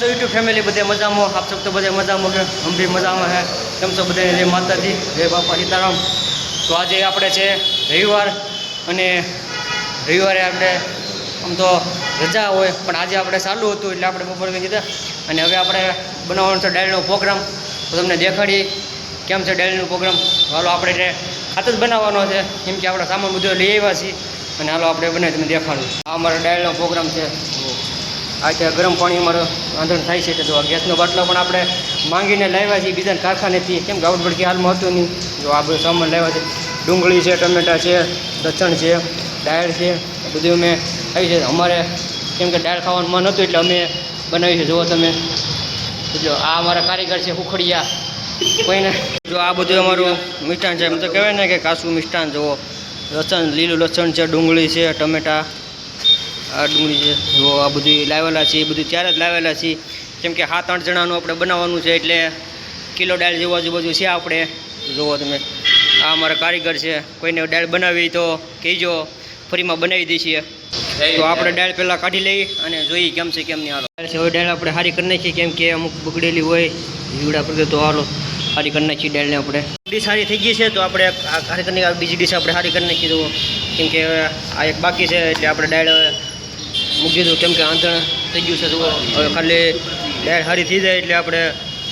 तो YouTube family बधे मजा में आप सब तो बधे मजा में हम भी मजा में है केम छो बधे जय माता दी जय बापा सीताराम। तो आज आपणे छे रविवार अने रविवारे आपणे आम तो रजा होय पण आज आपणे चालू हतुं એટલે આપણે બપોર કીધા અને હવે આપણે બનાવવાનો છે ડાળનો પ્રોગ્રામ। તો તમને દેખાડી કેમ છે ડાળનો પ્રોગ્રામ। હાલો આપણે ખાત જ બનાવવાનો છે કેમ કે આપણે સામાન બધો લઈ આવ્યા છીએ અને હાલો આપણે બનાવી તમને દેખાડું। આ અમારો ડાળનો પ્રોગ્રામ છે। આ ગરમ પાણી અમારો રાંધણ થાય છે તો ગેસનો બાટલો પણ આપણે માંગીને લાવ્યા છીએ બીજા કારખાનેથી કેમ કે આવડ પડકી હાલમાં હતું નહીં। જો આ બધું સામાન લાવ્યા છે ડુંગળી છે ટમેટા છે લસણ છે દાળ છે બધું અમે આવી છે અમારે કેમ કે દાળ ખાવાનું મન હતું એટલે અમે બનાવી છે। જુઓ તમે જો આ અમારા કારીગર છે ઉખડિયા કોઈને જો આ બધું અમારું મિષ્ટાન છે એમ તો કહેવાય ને કે કાચું મિષ્ટાન। જુઓ લસણ લીલું લસણ છે ડુંગળી છે ટમેટા આ ડુંગળી છે જો આ બધું લાવેલા છે એ બધું ત્યારે જ લાવેલા છીએ કેમ કે 7-8 જણાનું આપણે બનાવવાનું છે એટલે કિલો દાળ જેવું આજુબાજુ છે આપણે। જુઓ તમે આ અમારા કારીગર છે કોઈને દાળ બનાવી તો કહેજો ફરીમાં બનાવી દઈએ। તો આપણે દાળ પહેલાં કાઢી લઈ અને જોઈએ કેમ છે કેમ નહીં। હાલો દાળ છે હવે દાળ આપણે સારી કરી નાખીએ કેમ કે અમુક બગડેલી હોય જીવડા પર તો હાલો સારી કરી નાખીએ દાળને આપણે। ડીશ સારી થઈ ગઈ છે તો આપણે આ સારી કરી નાખી બીજી ડીશ આપણે સારી કરી નાખી દો કેમ કે આ એક બાકી છે એટલે આપણે દાળ મૂકી દીધું કેમ કે આંધણ થઈ ગયું છે। જુઓ હવે ખાલી દાળ સારી થઈ જાય એટલે આપણે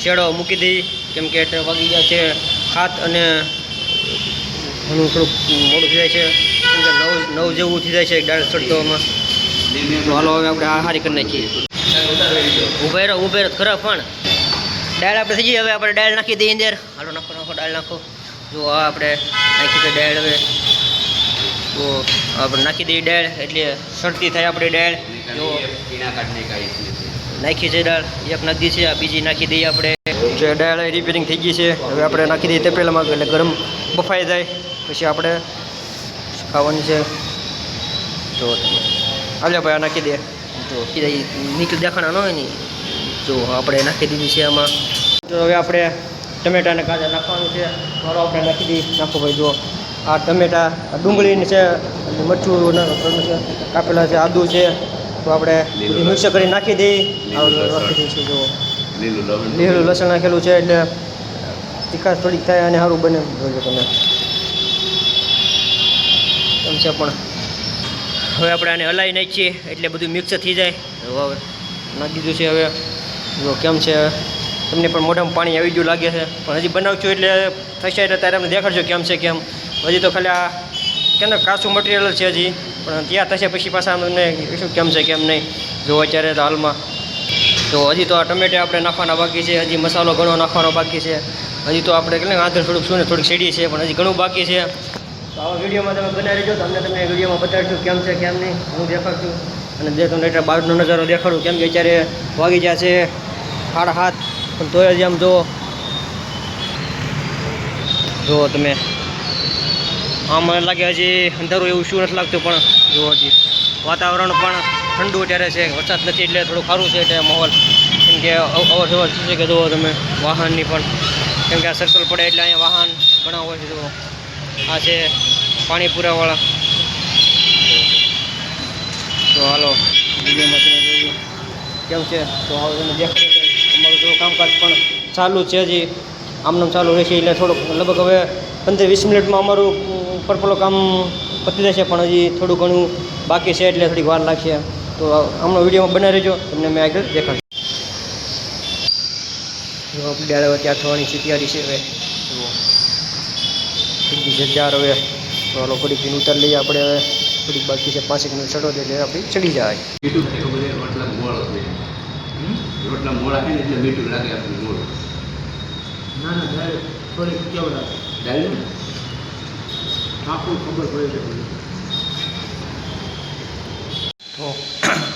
શેડો મૂકી દઈએ કેમ કે એટલે વાગી ગયા છે 7 અને ઘણું થોડુંક મોડું થઈ જાય છે કેમ કે 9 જેવું થઈ જાય છે દાળ ચડતોમાં। તો હાલો હવે આપણે આ સારી કરી નાખીએ। ઊભે રહો ખરા પણ દાળ આપણે થઈ ગઈ હવે આપણે દાળ નાખી દઈએ અંદર। હાલો નાખો દાળ નાખો। જો આ આપણે નાખી દઈએ દાળ હવે તો આપણે નાખી દઈએ દાળ એટલે સડતી થાય આપણી દાળ। જો નાખી છે દાળ એક નાખી છે આ બીજી નાખી દઈએ આપણે। જે દાળ રિપેરિંગ થઈ ગઈ છે હવે આપણે નાખી દઈએ તપેલામાં એટલે ગરમ બફાઈ જાય પછી આપણે ખાવાની છે। જો હાલે ભાઈ આ નાખી દે તો નીકળી દેખાણા ન હોય ને જો આપણે નાખી દીધી છે આમાં। તો હવે આપણે ટમેટા અને કાંદા નાખવાનું છે મારો આપણે નાખી દઈએ નાખો ભાઈ। જો આ ટમેટા ડુંગળી છે મરચું છે કાપેલા છે આદુ છે તો આપણે મિક્સ કરી નાખી દઈએ નાખી દઈશું। જો લીલું લસણ નાખેલું છે એટલે તીખાશ થોડીક થાય અને સારું બને જોજો તમે એમ છે। પણ હવે આપણે આને હલાવી નાખીએ એટલે બધું મિક્સ થઈ જાય। હવે નાખી દીધું છે હવે જો કેમ છે તમને પણ મોઢામાં પાણી આવી ગયું લાગે છે પણ હજી બનાવશું એટલે થશે એટલે ત્યારે અમને દેખાડજો કેમ છે કેમ। હજી તો ખાલી આ કેમ કાચું મટીરિયલ છે હજી પણ ત્યાં થશે પછી પાછા અમને શું કેમ છે કેમ નહીં જો અત્યારે તો હાલમાં। તો હજી તો આ ટમેટા આપણે નાખવાના બાકી છે હજી મસાલો ઘણો નાખવાનો બાકી છે હજી તો આપણે એટલે આંધણ થોડુંક શું ને થોડીક સીડી છે પણ હજી ઘણું બાકી છે। તો આવા વિડીયોમાં તમે બનાવી રહેજો તો તમને વિડીયોમાં બતાવીશું કેમ છે કેમ નહીં હું દેખાડશું અને જે તમને એટલે બહારનો નજારો દેખાડું કેમ કે અત્યારે વાગી ગયા છે 7:30 પણ તોય હજી આમ જુઓ તમે આમ મને લાગે હજી અંધારું એવું શું નથી લાગતું પણ જુઓ હજી વાતાવરણ પણ ઠંડુ અત્યારે છે વરસાદ નથી એટલે થોડું સારું છે એટલે માહોલ કેમ કે અવર જવર છે કે જુઓ તમે વાહનની પણ કેમ કે આ સર્કલ પડે એટલે અહીંયા વાહન ઘણા હોય છે। જુઓ આ છે પાણી પૂરાવાળા। તો હાલો વિડીયોમાં તમે જોયું કેમ છે તો હવે તમે દેખાડો અમારું જો કામકાજ પણ ચાલુ છે હજી આમનામ ચાલુ રહેશે એટલે થોડુંક લગભગ હવે 15-20 મિનિટમાં અમારું પરપલો કામ પતી જશે પણ હજી થોડું ઘણું બાકી છે એટલે થોડીક વાર લાગશે। તો હમણાં વિડીયોમાં બનાવી રહેજો તમને મેં આગળ દેખાડું। જો દાળ હવે ત્યાં થવાની છે તૈયારી છે હવે જુઓ ચાર હવે તો હાલો થોડીક ઉતાર લઈએ આપણે હવે થોડીક બાકી છે 5 મિનિટ ચડો એટલે આપણી ચડી જાય। રોટલા મોળા છે ને એટલે મીઠું લાગે આપણે મોળું ના દાળ થોડીક કેવું લાગે દાળ આખું ખબર પડે છે। તો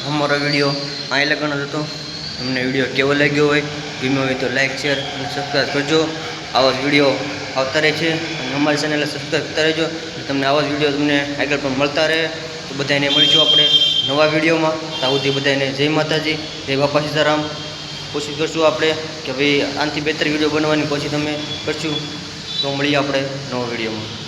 અમારો વિડીયો અહીં લગાવવાનો હતો તમને વિડીયો કેવો લાગ્યો હોય ગમ્યો હોય તો લાઈક શેર અને સબસ્ક્રાઈબ કરજો। આવા જ વિડીયો આવતા રહે છે અને અમારી ચેનલને સબસ્ક્રાઈબ કરતા રહેજો તમને આવા જ વિડીયો તમને આગળ પણ મળતા રહે। તો બધાને મળીશું આપણે નવા વિડીયોમાં ત્યાં સુધી બધાને જય માતાજી જય બાપા સીતારામ। કોશિશ કરશું આપણે કે ભાઈ આનાથી બહેતર વિડીયો બનાવવાની કોશિશ અમે કરશું। તો મળીએ આપણે નવા વિડીયોમાં।